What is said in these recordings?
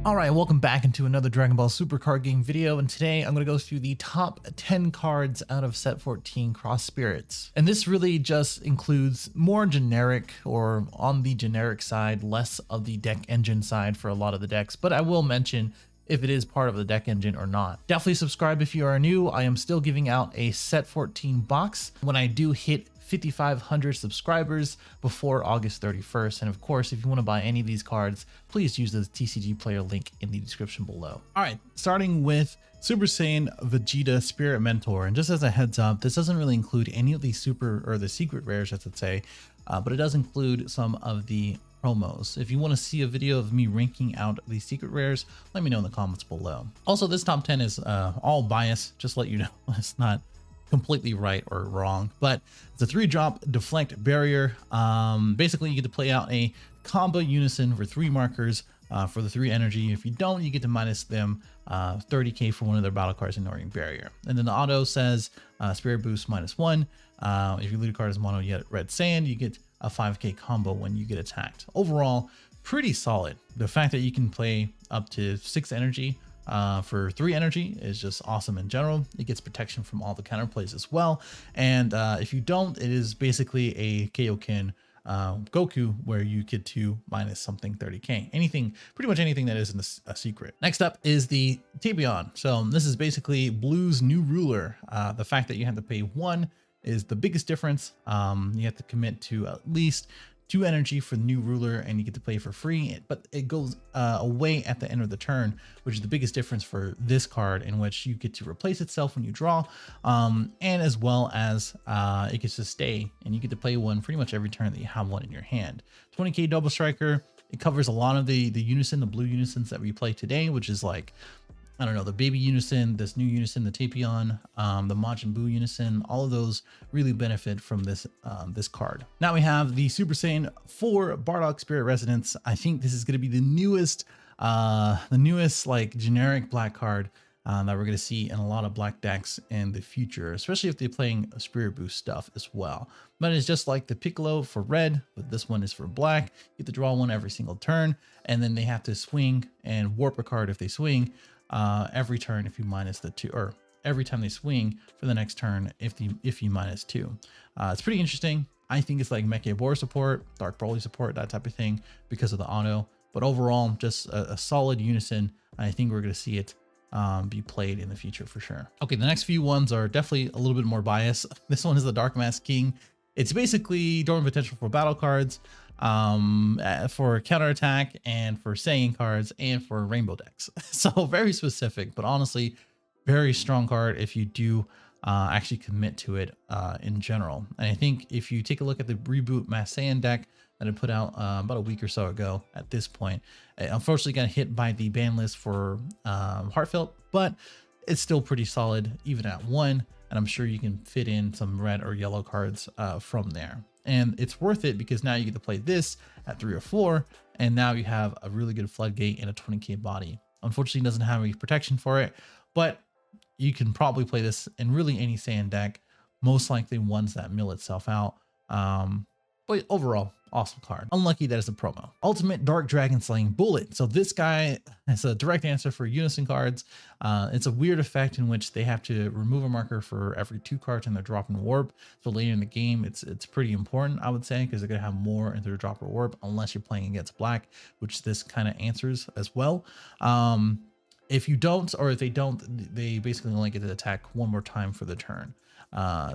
All right, welcome back into another Dragon Ball Super card game video, and today I'm going to go through the top 10 cards out of set 14 Cross Spirits. And this really just includes more generic, or on the generic side, less of the deck engine side for a lot of the decks, but I will mention if it is part of the deck engine or not. Definitely subscribe if you are new. I am still giving out a set 14 box when I do hit 5,500 subscribers before August 31st. And of course, if you want to buy any of these cards, please use the TCG player link in the description below. All right, starting with Super Saiyan Vegeta Spirit Mentor. And just as a heads up, this doesn't really include any of the super or the secret rares, I should say, but it does include some of the promos. If you want to see a video of me ranking out the secret rares, let me know in the comments below. Also, this top 10 is all biased, just to let you know. It's not completely right or wrong, but it's a 3-drop deflect barrier. Basically, you get to play out a combo unison for 3 markers for the 3 energy. If you don't, you get to minus them 30k for one of their battle cards ignoring barrier. And then the auto says spirit boost -1. If your leader card is mono yet red sand, you get a 5k combo when you get attacked. Overall, pretty solid. The fact that you can play up to 6 energy for 3 energy is just awesome in general. It gets protection from all the counterplays as well. And if you don't, it is basically a Kaioken Goku where you get to minus something 30k. Anything, pretty much anything that isn't a secret. Next up is the Tapion. So this is basically Blue's new ruler. The fact that you have to pay 1 is the biggest difference. You have to commit to at least 2 energy for the new ruler, and you get to play for free, but it goes away at the end of the turn, which is the biggest difference for this card, in which you get to replace itself when you draw, and as well as it gets to stay, and you get to play one pretty much every turn that you have one in your hand. 20k double striker. It covers a lot of the unison, the blue unisons that we play today, which is like, I don't know, the baby unison, this new unison, the Tapion, the Majin Buu unison, all of those really benefit from this this card. Now we have the Super Saiyan 4 Bardock Spirit Resonance. I think this is going to be the newest like generic black card that we're going to see in a lot of black decks in the future, especially if they're playing Spirit Boost stuff as well. But it's just like the Piccolo for red, but this one is for black. You get to draw one every single turn, and then they have to swing and warp a card if they swing. Every turn if you minus the 2, or every time they swing for the next turn if you minus 2. It's pretty interesting. I think it's like Mecha Boar support, Dark Broly support, that type of thing because of the auto. But overall, just a solid unison. I think we're going to see it be played in the future for sure. Okay, the next few ones are definitely a little bit more biased. This one is the Dark Mask King. It's basically dormant potential for battle cards, for counterattack, and for Saiyan cards, and for rainbow decks. So very specific, but honestly very strong card if you do actually commit to it in general. And I think if you take a look at the reboot Mass Saiyan deck that I put out about a week or so ago, at this point it unfortunately got hit by the ban list for Heartfelt, but it's still pretty solid even at 1. And I'm sure you can fit in some red or yellow cards from there. And it's worth it because now you get to play this at 3 or 4, and now you have a really good floodgate and a 20k body. Unfortunately, it doesn't have any protection for it, but you can probably play this in really any Saiyan deck, most likely ones that mill itself out. But overall, awesome card. Unlucky that it's a promo. Ultimate Dark Dragon Slaying Bullet. So this guy is a direct answer for unison cards. It's a weird effect in which they have to remove a marker for every 2 cards in their drop and warp. So later in the game, it's pretty important, I would say, because they're gonna have more in their drop or warp unless you're playing against black, which this kind of answers as well. If you don't, or if they don't, they basically only get to attack 1 more time for the turn.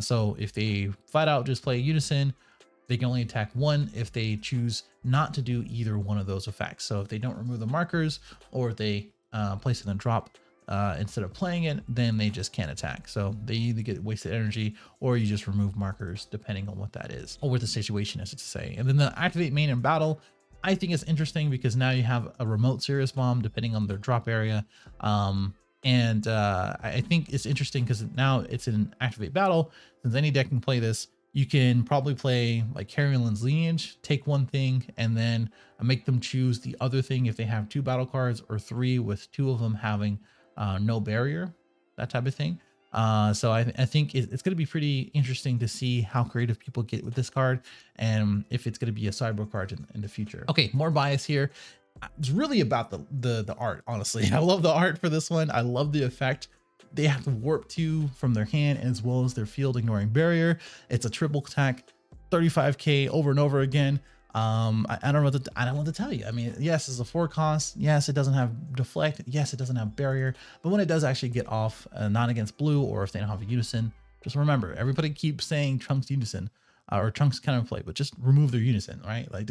So if they flat out just play unison, they can only attack 1 if they choose not to do either one of those effects. So if they don't remove the markers, or if they place it in drop instead of playing it, then they just can't attack. So they either get wasted energy, or you just remove markers depending on what that is, or what the situation is, to say. And then the activate main in battle, I think it's interesting because now you have a remote serious bomb depending on their drop area. I think it's interesting because now it's in activate battle. Since any deck can play this, you can probably play like Carrion's Lineage, take 1 thing, and then make them choose the other thing if they have 2 battle cards, or 3 with 2 of them having no barrier, that type of thing. So I think it's going to be pretty interesting to see how creative people get with this card, and if it's going to be a sideboard card in the future. Okay, more bias here. It's really about the art, honestly. I love the art for this one. I love the effect. They have to warp 2 from their hand as well as their field ignoring barrier. It's a triple attack, 35k over and over again. I don't know what to, I don't know what to tell you. I mean, yes, it's a 4 cost. Yes, it doesn't have deflect. Yes, it doesn't have barrier. But when it does actually get off, not against blue, or if they don't have a unison, just remember, everybody keeps saying Trunks unison or Trunks counterplay, but just remove their unison, right? Like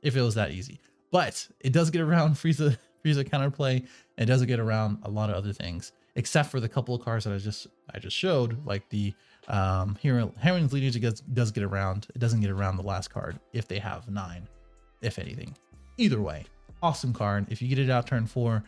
if it was that easy. But it does get around Frieza counterplay. It does get around a lot of other things, except for the couple of cards that I just showed, like the Heron's Lineage does get around. It doesn't get around the last card if they have 9, if anything. Either way, awesome card. If you get it out turn 4,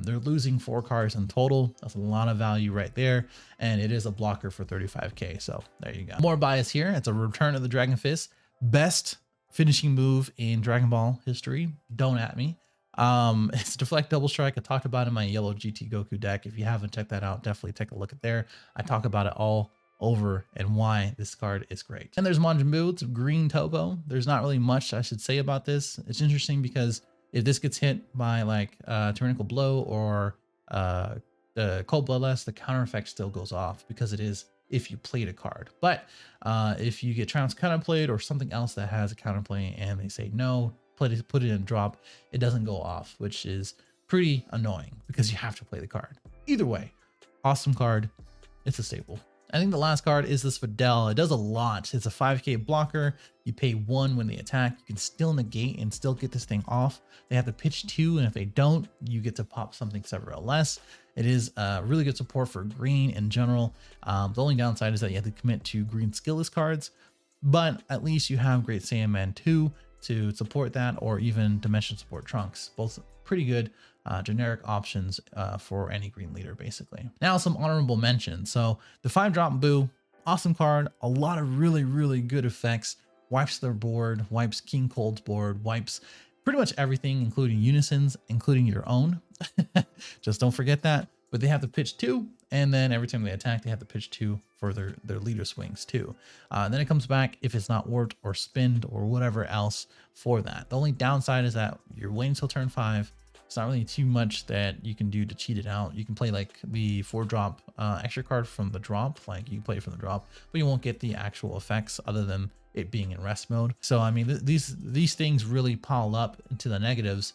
they're losing 4 cards in total. That's a lot of value right there, and it is a blocker for 35k. So there you go. More bias here. It's a return of the Dragon Fist, best finishing move in Dragon Ball history. Don't at me. It's deflect double strike. I talked about it in my yellow GT Goku deck. If you haven't checked that out, definitely take a look at there. I talk about it all over and why this card is great. And there's Majin Buu. It's green Topo. There's not really much I should say about this. It's interesting because if this gets hit by like Tyrannical Blow or the Cold Bloodlust, the counter effect still goes off because it is if you played a card. But if you get Trounce counterplayed or something else that has a counterplay and they say no, put it in drop, it doesn't go off, which is pretty annoying because you have to play the card. Either way, awesome card. It's a staple. I think the last card is this Fiel. It does a lot. It's a 5k blocker. You pay 1 when they attack. You can still negate and still get this thing off. They have to pitch 2, and if they don't, you get to pop something several less. It is really good support for green in general. The only downside is that you have to commit to green skillless cards, but at least you have Great Saiyan Man 2 to support that, or even Dimension Support Trunks. Both pretty good generic options for any green leader, basically. Now some honorable mentions. So the 5-drop Buu, awesome card, a lot of really good effects. Wipes their board, wipes King Cold's board, wipes pretty much everything, including unisons, including your own. Just don't forget that. But they have to pitch 2, and then every time they attack, they have to pitch 2 for their leader swings too. And then it comes back if it's not warped or spinned or whatever else for that. The only downside is that you're waiting until turn 5. It's not really too much that you can do to cheat it out. You can play like the 4-drop extra card from the drop, like you can play it from the drop, but you won't get the actual effects other than it being in rest mode. So I mean, these things really pile up into the negatives,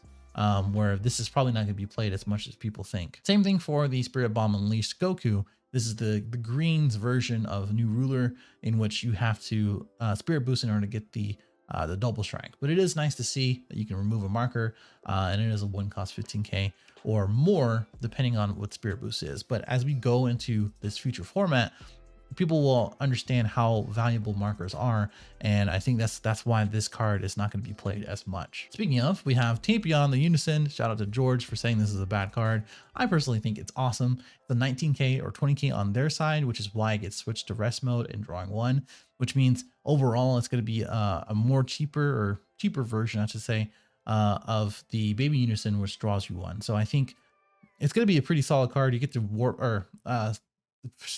where this is probably not going to be played as much as people think. Same thing for the Spirit Bomb Unleashed Goku. This is the green's version of New Ruler, in which you have to Spirit Boost in order to get the double strike. But it is nice to see that you can remove a marker, and it is a 1 cost 15k or more depending on what Spirit Boost is. But as we go into this future format, people will understand how valuable markers are, and I think that's why this card is not going to be played as much. Speaking of, we have Tapion the Unison. Shout out to George for saying this is a bad card. I personally think it's awesome. The 19k or 20k on their side, which is why it gets switched to rest mode and drawing 1, which means overall it's going to be a more cheaper version, I should say, of the Baby Unison, which draws you 1. So I think it's going to be a pretty solid card. You get to warp or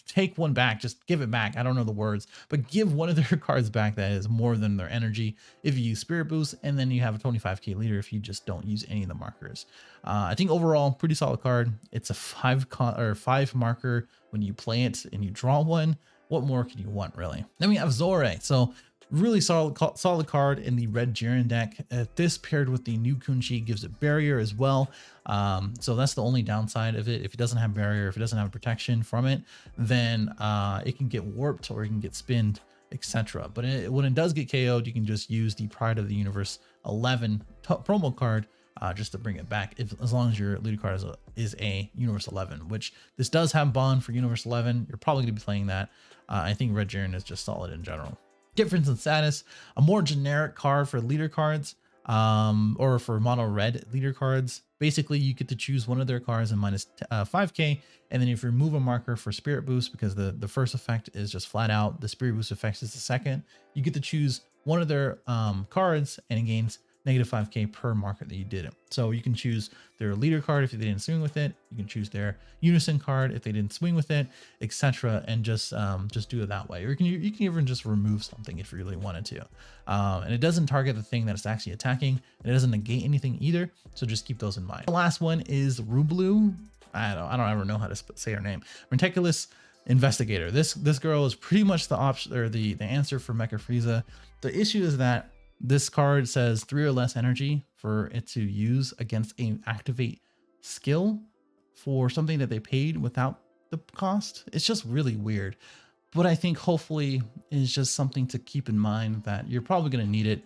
take 1 back, just give it back. I don't know the words, but give one of their cards back that is more than their energy if you use Spirit Boost, and then you have a 25k leader if you just don't use any of the markers. I think overall pretty solid card. It's a 5 marker when you play it and you draw 1. What more can you want, really? Then we have Zorre. So really solid card in the red Jiren deck. This paired with the new Kunchi gives it barrier as well. So that's the only downside of it. If it doesn't have barrier, if it doesn't have protection from it, then it can get warped or it can get spinned, etc. But when it does get KO'd, you can just use the Pride of the Universe 11 promo card just to bring it back, as long as your leader card is a Universe 11, which this does have Bond for Universe 11. You're probably going to be playing that. I think Red Jiren is just solid in general. Difference in status, a more generic card for leader cards, or for mono red leader cards. Basically, you get to choose one of their cards and minus 5k, and then if you remove a marker for Spirit Boost, because the first effect is just flat out, the Spirit Boost effect is the second, you get to choose one of their cards and it gains negative 5k per market that you did it. So you can choose their leader card if they didn't swing with it. You can choose their unison card if they didn't swing with it, etc. And just do it that way. Or you can even just remove something if you really wanted to. And it doesn't target the thing that it's actually attacking. And it doesn't negate anything either. So just keep those in mind. The last one is Rublu. I don't ever know how to say her name. Meticulous Investigator. This girl is pretty much the option or the answer for Mecha Frieza. The issue is that this card says 3 or less energy for it to use against an activate skill for something that they paid without the cost. It's just really weird. But I think hopefully it's just something to keep in mind that you're probably going to need it.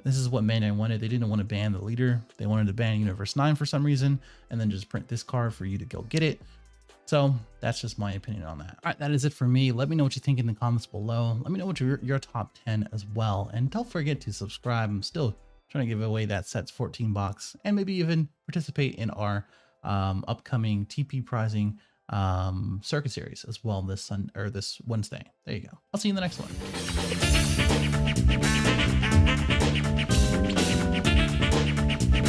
This is what Bandai wanted. They didn't want to ban the leader. They wanted to ban Universe 9 for some reason, and then just print this card for you to go get it. So that's just my opinion on that. All right, that is it for me. Let me know what you think in the comments below. Let me know what your top 10 as well. And don't forget to subscribe. I'm still trying to give away that sets 14 box and maybe even participate in our upcoming TP prizing circuit series as well this Wednesday. There you go. I'll see you in the next one.